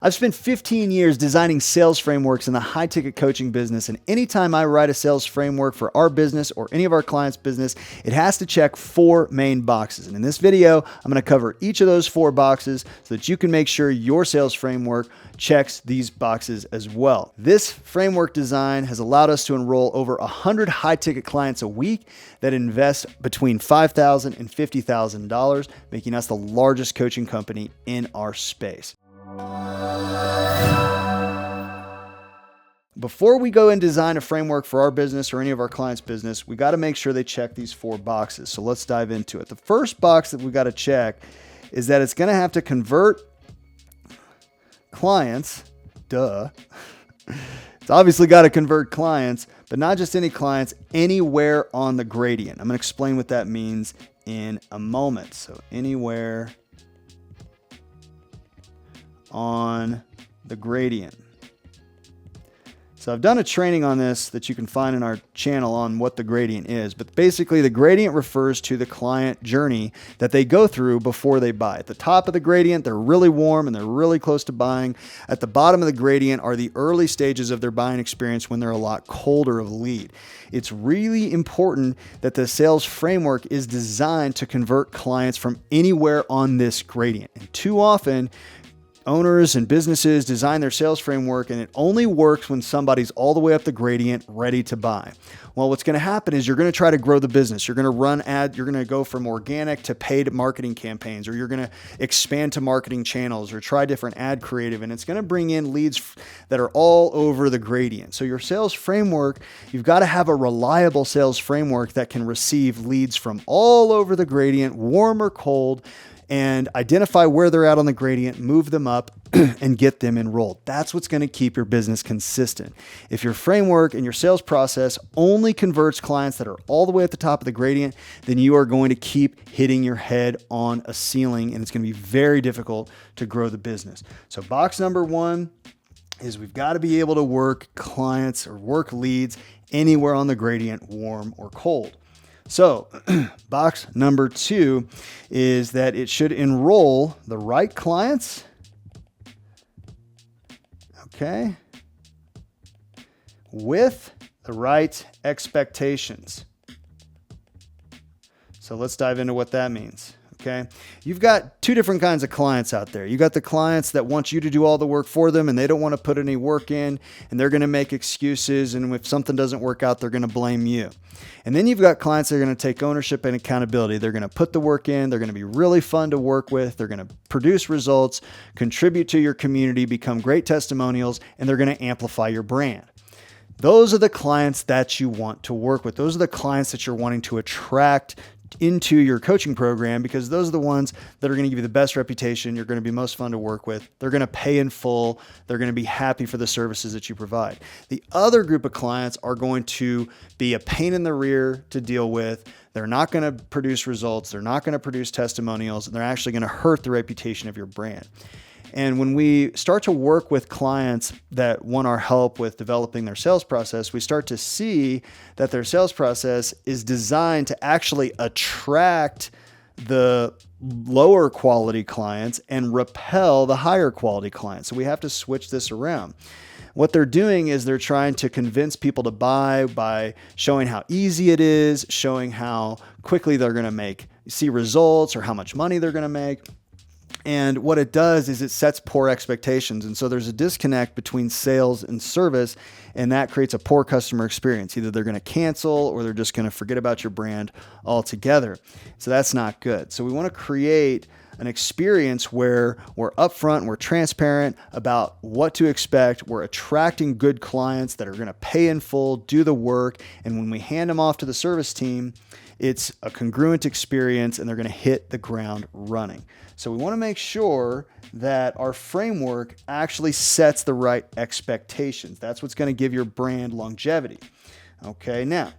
I've spent 15 years designing sales frameworks in the high-ticket coaching business, and anytime I write a sales framework for our business or any of our clients' business, it has to check 4 main boxes. And in this video, I'm going to cover each of those 4 boxes so that you can make sure your sales framework checks these boxes as well. This framework design has allowed us to enroll over 100 high-ticket clients a week that invest between $5,000 and $50,000, making us the largest coaching company in our space. Before we go and design a framework for our business or any of our clients' business, we got to make sure they check these 4 boxes. So let's dive into it. The first box that we got to check is that it's going to have to convert clients. Duh. It's obviously got to convert clients, but not just any clients, anywhere on the gradient. I'm going to explain what that means in a moment. So anywhere on the gradient. So I've done a training on this that you can find in our channel on what the gradient is, but basically the gradient refers to the client journey that they go through before they buy. At the top of the gradient, they're really warm and they're really close to buying. At the bottom of the gradient are the early stages of their buying experience when they're a lot colder of a lead. It's really important that the sales framework is designed to convert clients from anywhere on this gradient. And too often, owners and businesses design their sales framework and it only works when somebody's all the way up the gradient ready to buy. Well, what's going to happen is you're going to try to grow the business. You're going to run you're going to go from organic to paid marketing campaigns, or you're going to expand to marketing channels or try different ad creative. And it's going to bring in leads that are all over the gradient. So your sales framework, you've got to have a reliable sales framework that can receive leads from all over the gradient, warm or cold, and identify where they're at on the gradient, move them up, and get them enrolled. That's what's going to keep your business consistent. If your framework and your sales process only converts clients that are all the way at the top of the gradient, then you are going to keep hitting your head on a ceiling, and it's going to be very difficult to grow the business. So box number 1 is we've got to be able to work clients or work leads anywhere on the gradient, warm or cold. So box number 2 is that it should enroll the right clients. Okay. With the right expectations. So let's dive into what that means. Okay. You've got 2 different kinds of clients out there. You got the clients that want you to do all the work for them and they don't want to put any work in and they're going to make excuses. And if something doesn't work out, they're going to blame you. And then you've got clients that are going to take ownership and accountability. They're going to put the work in. They're going to be really fun to work with. They're going to produce results, contribute to your community, become great testimonials, and they're going to amplify your brand. Those are the clients that you want to work with. Those are the clients that you're wanting to attract into your coaching program, because those are the ones that are going to give you the best reputation. You're going to be most fun to work with. They're going to pay in full. They're going to be happy for the services that you provide. The other group of clients are going to be a pain in the rear to deal with. They're not going to produce results. They're not going to produce testimonials. And they're actually going to hurt the reputation of your brand. And when we start to work with clients that want our help with developing their sales process, we start to see that their sales process is designed to actually attract the lower quality clients and repel the higher quality clients. So we have to switch this around. What they're doing is they're trying to convince people to buy by showing how easy it is, showing how quickly they're going to see results or how much money they're going to make. And what it does is it sets poor expectations. And so there's a disconnect between sales and service, and that creates a poor customer experience. Either they're going to cancel or they're just going to forget about your brand altogether. So that's not good. So we want to create an experience where we're upfront, we're transparent about what to expect. We're attracting good clients that are going to pay in full, do the work. And when we hand them off to the service team, it's a congruent experience and they're going to hit the ground running. So we want to make sure that our framework actually sets the right expectations. That's what's going to give your brand longevity. Okay, now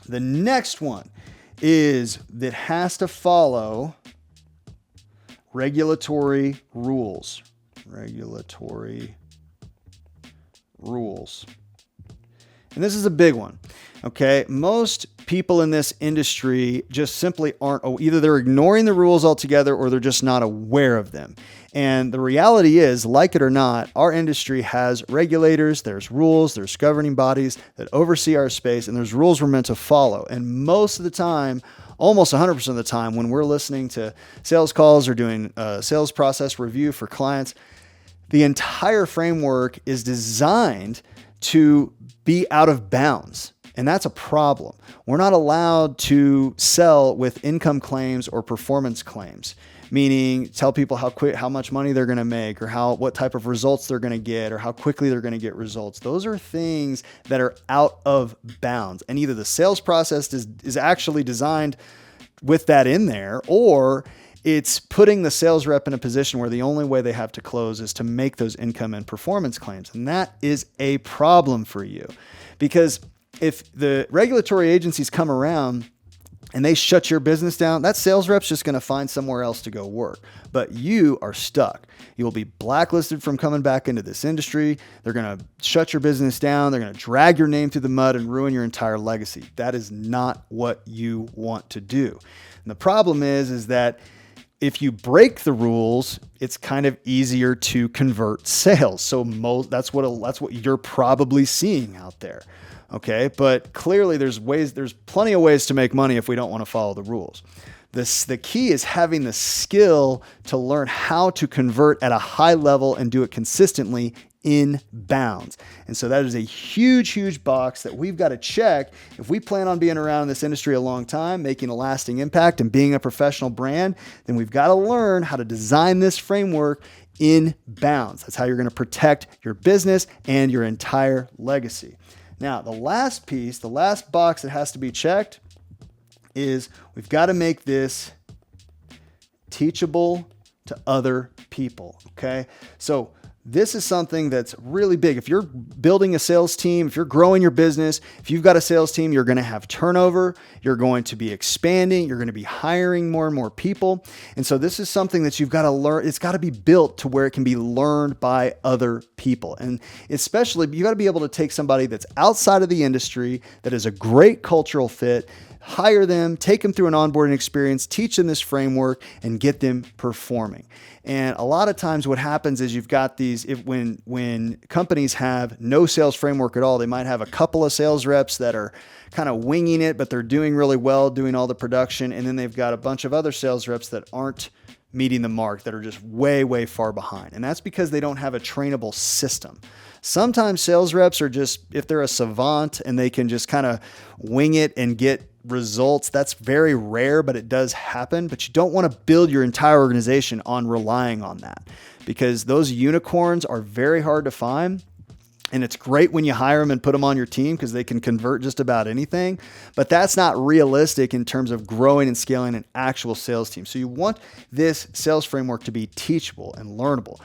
the next one is that has to follow regulatory rules. Regulatory rules. And this is a big one. Okay, most people in this industry just simply aren't, either they're ignoring the rules altogether or they're just not aware of them. And the reality is, like it or not, our industry has regulators, there's rules, there's governing bodies that oversee our space, and there's rules we're meant to follow. And most of the time, almost 100% of the time, when we're listening to sales calls or doing a sales process review for clients, the entire framework is designed to be out of bounds. And that's a problem. We're not allowed to sell with income claims or performance claims, meaning tell people how much money they're going to make, or what type of results they're going to get, or how quickly they're going to get results. Those are things that are out of bounds. And either the sales process is actually designed with that in there, or it's putting the sales rep in a position where the only way they have to close is to make those income and performance claims. And that is a problem for you, because if the regulatory agencies come around and they shut your business down, that sales rep's just going to find somewhere else to go work. But you are stuck. You'll be blacklisted from coming back into this industry. They're going to shut your business down. They're going to drag your name through the mud and ruin your entire legacy. That is not what you want to do. And the problem is that if you break the rules, it's kind of easier to convert sales. So that's what you're probably seeing out there. Okay, but clearly there's plenty of ways to make money if we don't want to follow the rules. The key is having the skill to learn how to convert at a high level and do it consistently in bounds. And so that is a huge, huge box that we've got to check if we plan on being around in this industry a long time, making a lasting impact and being a professional brand. Then we've got to learn how to design this framework in bounds. That's how you're going to protect your business and your entire legacy. Now, the last piece, the last box that has to be checked is we've got to make this teachable to other people, okay? So this is something that's really big. If you're building a sales team, if you're growing your business, if you've got a sales team, you're going to have turnover, you're going to be expanding, you're going to be hiring more and more people. And so this is something that you've got to learn. It's got to be built to where it can be learned by other people. And especially, you got to be able to take somebody that's outside of the industry, that is a great cultural fit, hire them, take them through an onboarding experience, teach them this framework, and get them performing. And a lot of times what happens is you've got when companies have no sales framework at all, they might have a couple of sales reps that are kind of winging it, but they're doing really well, doing all the production. And then they've got a bunch of other sales reps that aren't meeting the mark, that are just way, way far behind. And that's because they don't have a trainable system. Sometimes sales reps are just, if they're a savant and they can just kind of wing it and get results, that's very rare, but it does happen. But you don't want to build your entire organization on relying on that, because those unicorns are very hard to find. And it's great when you hire them and put them on your team because they can convert just about anything, but that's not realistic in terms of growing and scaling an actual sales team. So you want this sales framework to be teachable and learnable.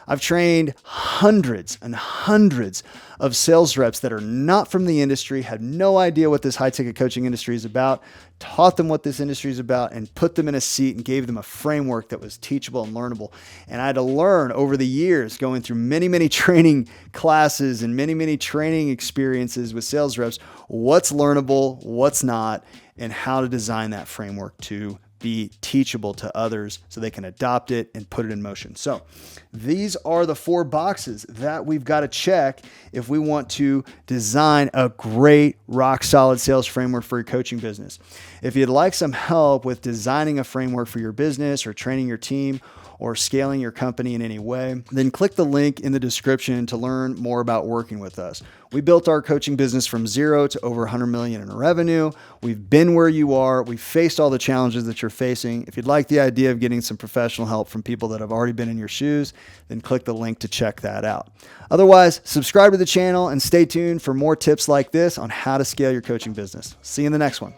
I've trained hundreds and hundreds of sales reps that are not from the industry, had no idea what this high-ticket coaching industry is about, taught them what this industry is about, and put them in a seat and gave them a framework that was teachable and learnable. And I had to learn over the years, going through many, many training classes and many, many training experiences with sales reps, what's learnable, what's not, and how to design that framework to be teachable to others so they can adopt it and put it in motion. So these are the 4 boxes that we've got to check if we want to design a great rock solid sales framework for your coaching business. If you'd like some help with designing a framework for your business or training your team or scaling your company in any way, then click the link in the description to learn more about working with us. We built our coaching business from 0 to over 100 million in revenue. We've been where you are. We've faced all the challenges that you're facing. If you'd like the idea of getting some professional help from people that have already been in your shoes, then click the link to check that out. Otherwise, subscribe to the channel and stay tuned for more tips like this on how to scale your coaching business. See you in the next one.